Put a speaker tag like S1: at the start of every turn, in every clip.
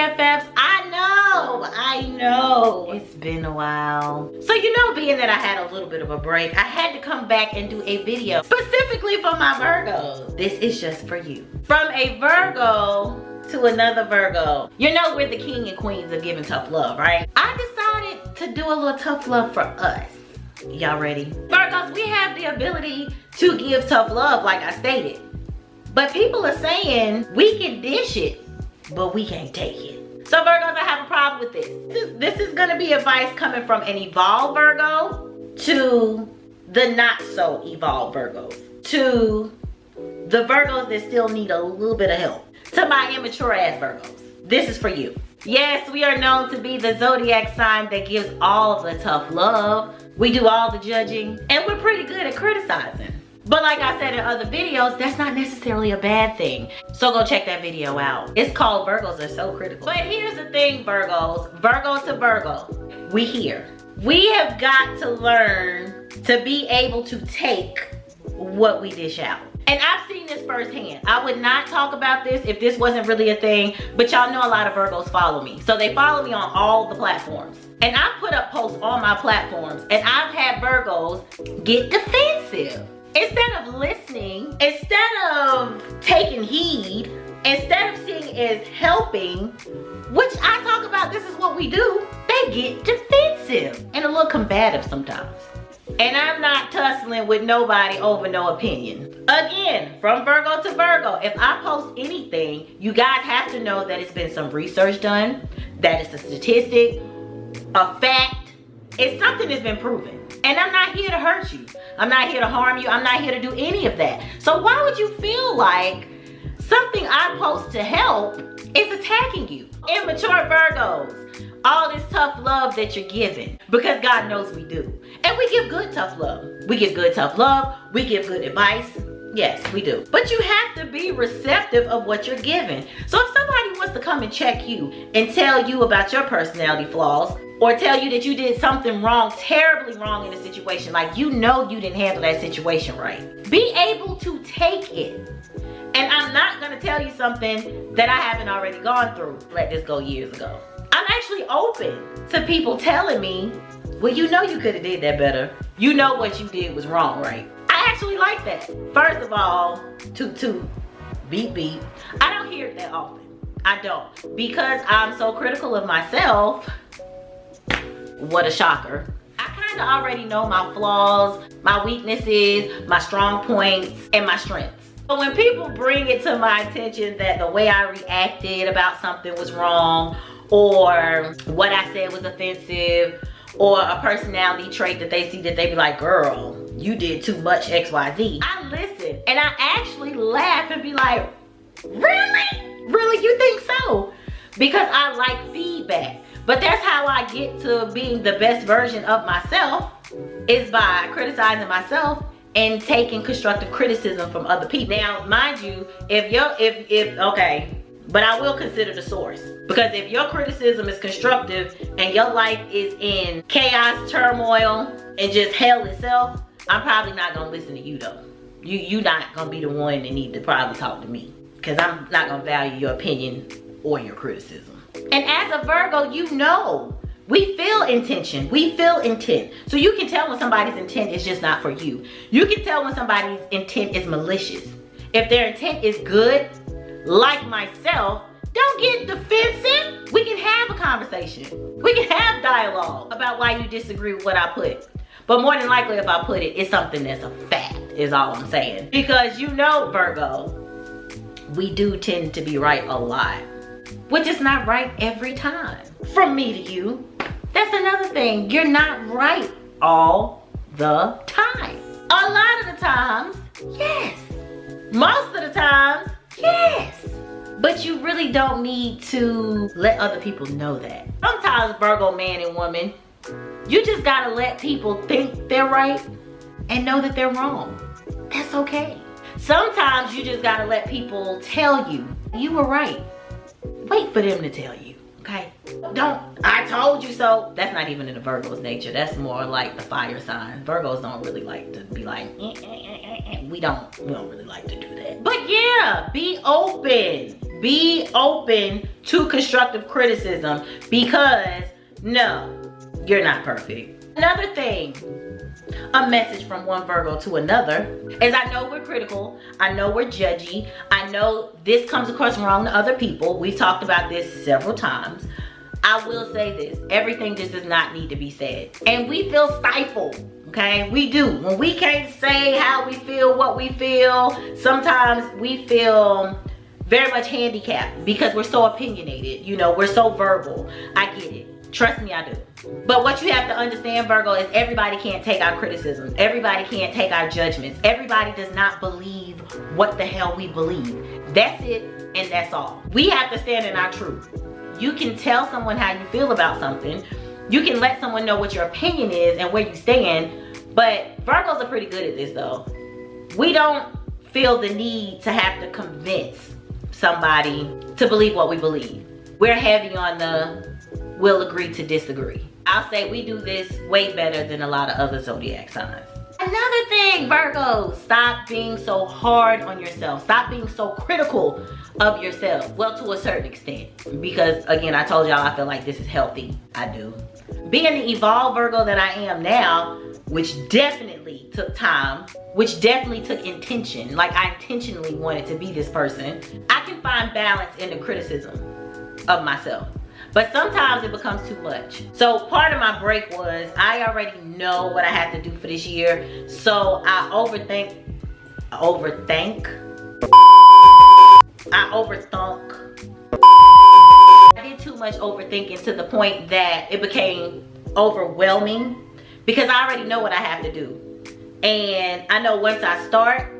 S1: BFFs. I know. It's been a while. So you know, being that I had a little bit of a break, I had to come back and do a video specifically for my Virgos. This is just for you. From a Virgo to another Virgo. You know we're the king and queens of giving tough love, right? I decided to do a little tough love for us. Y'all ready? Virgos, we have the ability to give tough love, like I stated. But people are saying we can dish it, but we can't take it. So Virgos, I have a problem with this. This is gonna be advice coming from an evolved Virgo to the not so evolved Virgos, to the Virgos that still need a little bit of help, to my immature ass Virgos. This is for you. Yes, we are known to be the zodiac sign that gives all the tough love. We do all the judging, and we're pretty good at criticizing. But like I said in other videos, that's not necessarily a bad thing. So go check that video out. It's called Virgos Are So Critical. But here's the thing, Virgos, Virgo to Virgo, we here. We have got to learn to be able to take what we dish out. And I've seen this firsthand. I would not talk about this if this wasn't really a thing, but y'all know a lot of Virgos follow me. So they follow me on all the platforms. And I put up posts on my platforms, and I've had Virgos get defensive. Instead of listening, instead of taking heed, instead of seeing it as helping, which I talk about, this is what we do, they get defensive and a little combative sometimes. And I'm not tussling with nobody over no opinion. Again, from Virgo to Virgo, if I post anything, you guys have to know that it's been some research done, that it's a statistic, a fact, it's something that's been proven. And I'm not here to hurt you. I'm not here to harm you. I'm not here to do any of that. So why would you feel like something I post to help is attacking you? Immature Virgos, all this tough love that you're giving, because God knows we do. And we give good tough love. We give good tough love. We give good advice. Yes, we do. But you have to be receptive of what you're giving. So if somebody wants to come and check you and tell you about your personality flaws, or tell you that you did something wrong, terribly wrong in a situation, like you know you didn't handle that situation right, be able to take it. And I'm not gonna tell you something that I haven't already gone through. Let this go years ago. I'm actually open to people telling me, well, you know you could have did that better. You know what you did was wrong, right? I actually like that. First of all, toot, beep, beep. I don't hear it that often. I don't. Because I'm so critical of myself. What a shocker. I kind of already know my flaws, my weaknesses, my strong points, and my strengths. So when people bring it to my attention that the way I reacted about something was wrong, or what I said was offensive, or a personality trait that they see that they be like, girl, you did too much XYZ. I listen and I actually laugh and be like, really? Really, you think so? Because I like feedback. But that's how I get to being the best version of myself, is by criticizing myself and taking constructive criticism from other people. Now, mind you, okay, but I will consider the source. Because if your criticism is constructive and your life is in chaos, turmoil, and just hell itself, I'm probably not gonna listen to you though. You're not gonna be the one that need to probably talk to me. Because I'm not gonna value your opinion or your criticism. And as a Virgo, you know, we feel intention, we feel intent. So you can tell when somebody's intent is just not for you. You can tell when somebody's intent is malicious. If their intent is good, like myself, don't get defensive. We can have a conversation. We can have dialogue about why you disagree with what I put. But more than likely, if I put it, it's something that's a fact, is all I'm saying. Because you know, Virgo, we do tend to be right a lot. Which is not right every time. From me to you, that's another thing. You're not right all the time. A lot of the times, yes. Most of the times, yes. But you really don't need to let other people know that. Sometimes, Virgo man and woman, you just gotta let people think they're right and know that they're wrong. That's okay. Sometimes you just gotta let people tell you, you were right. Wait for them to tell you, okay? Don't, I told you so. That's not even in the Virgo's nature. That's more like the fire sign. Virgos don't really like to be like, We don't really like to do that. But yeah, be open. Be open to constructive criticism, because no, you're not perfect. Another thing, a message from one Virgo to another, is I know we're critical, I know we're judgy, I know this comes across wrong to other people. We've talked about this several times. I will say this, everything just does not need to be said. And we feel stifled, okay? We do. When we can't say how we feel, what we feel, sometimes we feel very much handicapped because we're so opinionated. You know, we're so verbal. I get it. Trust me, I do. But what you have to understand, Virgo, is everybody can't take our criticism. Everybody can't take our judgments. Everybody does not believe what the hell we believe. That's it, and that's all. We have to stand in our truth. You can tell someone how you feel about something. You can let someone know what your opinion is and where you stand. But Virgos are pretty good at this, though. We don't feel the need to have to convince somebody to believe what we believe. We're heavy on the we'll agree to disagree. I'll say we do this way better than a lot of other zodiac signs. Another thing, Virgo, stop being so hard on yourself. Stop being so critical of yourself. Well, to a certain extent, because again, I told y'all I feel like this is healthy. I do. Being the evolved Virgo that I am now, which definitely took time, which definitely took intention, like I intentionally wanted to be this person, I can find balance in the criticism of myself. But sometimes it becomes too much. So part of my break was I already know what I have to do for this year. So I overthink. I did too much overthinking to the point that it became overwhelming because I already know what I have to do. And I know once I start,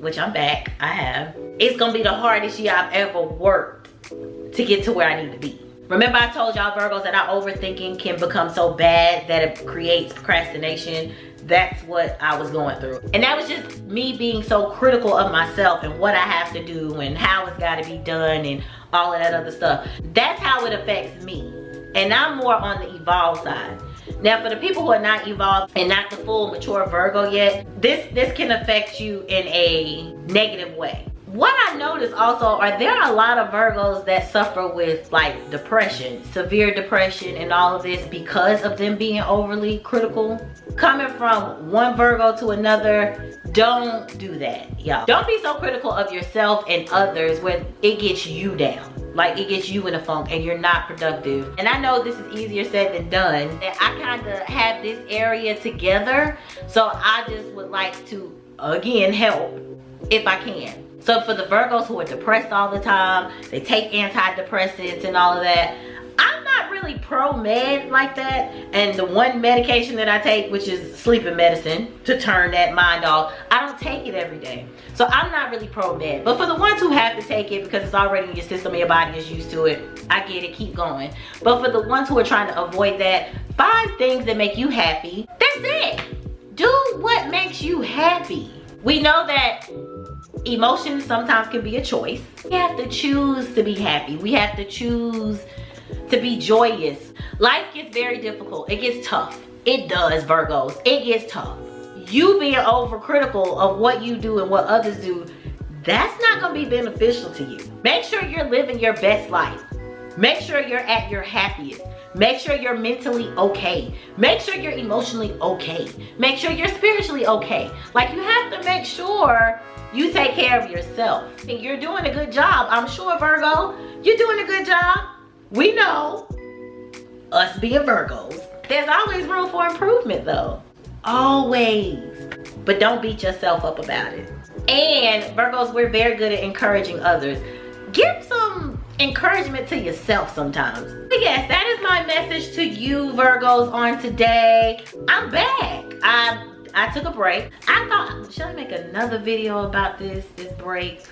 S1: which I'm back, I have, it's gonna be the hardest year I've ever worked to get to where I need to be. Remember I told y'all Virgos that our overthinking can become so bad that it creates procrastination. That's what I was going through. And that was just me being so critical of myself and what I have to do and how it's gotta be done and all of that other stuff. That's how it affects me. And I'm more on the evolved side. Now for the people who are not evolved and not the full mature Virgo yet, this can affect you in a negative way. What I noticed also there are a lot of Virgos that suffer with like depression, severe depression and all of this because of them being overly critical. Coming from one Virgo to another, don't do that, y'all. Don't be so critical of yourself and others where it gets you down. Like it gets you in a funk and you're not productive. And I know this is easier said than done. And I kind of have this area together. So I just would like to, again, help if I can. So for the Virgos who are depressed all the time, they take antidepressants and all of that. I'm not really pro-med like that. And the one medication that I take, which is sleeping medicine to turn that mind off, I don't take it every day. So I'm not really pro-med. But for the ones who have to take it because it's already in your system and your body is used to it, I get it, keep going. But for the ones who are trying to avoid that, 5 things that make you happy. That's it. Do what makes you happy. We know that emotions sometimes can be a choice. We have to choose to be happy. We have to choose to be joyous. Life gets very difficult. It gets tough. It does, Virgos. It gets tough. You being overcritical of what you do and what others do, that's not gonna be beneficial to you. Make sure you're living your best life. Make sure you're at your happiest. Make sure you're mentally okay. Make sure you're emotionally okay. Make sure you're spiritually okay. Like you have to make sure you take care of yourself. And you're doing a good job. I'm sure, Virgo, you're doing a good job. We know, us being Virgos, there's always room for improvement though. Always. But don't beat yourself up about it. And Virgos, we're very good at encouraging others. Give some encouragement to yourself sometimes. But yes, that is my message to you Virgos on today. I'm back. I took a break. I thought, should I make another video about this break?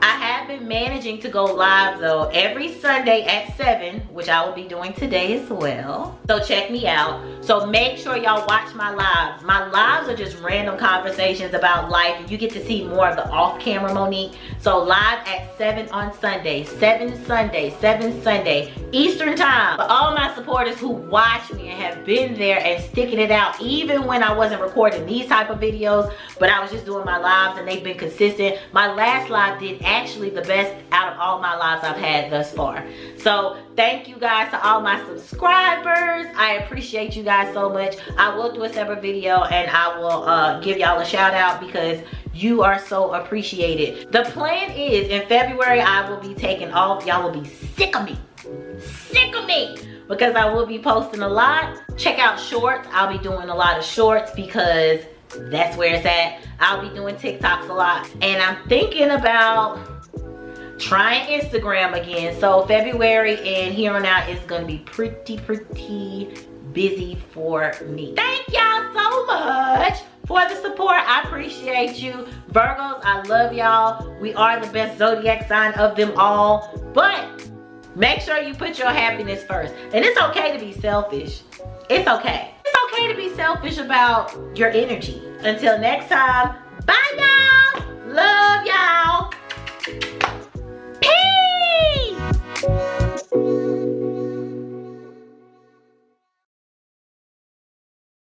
S1: I have been managing to go live though every Sunday at 7, which I will be doing today as well. So check me out. So make sure y'all watch my lives. My lives are just random conversations about life and you get to see more of the off-camera Monique. So live at 7 on Sunday, 7 Sunday, Eastern time. For all my supporters who watch me and have been there and sticking it out, even when I wasn't recording these type of videos, but I was just doing my lives and they've been consistent. My last live did actually the best out of all my lives I've had thus far. So thank you guys to all my subscribers. I appreciate you guys so much. I will do a separate video and I will give y'all a shout out because you are so appreciated. The plan is in February I will be taking off. Y'all will be sick of me. Sick of me. Because I will be posting a lot. Check out shorts. I'll be doing a lot of shorts because that's where it's at. I'll be doing TikToks a lot. And I'm thinking about trying Instagram again. So February and here on out is gonna be pretty busy for me. Thank y'all so much for the support. I appreciate you. Virgos, I love y'all. We are the best zodiac sign of them all. But make sure you put your happiness first. And it's okay to be selfish. It's okay. It's okay to be selfish about your energy. Until next time, bye y'all. Love y'all.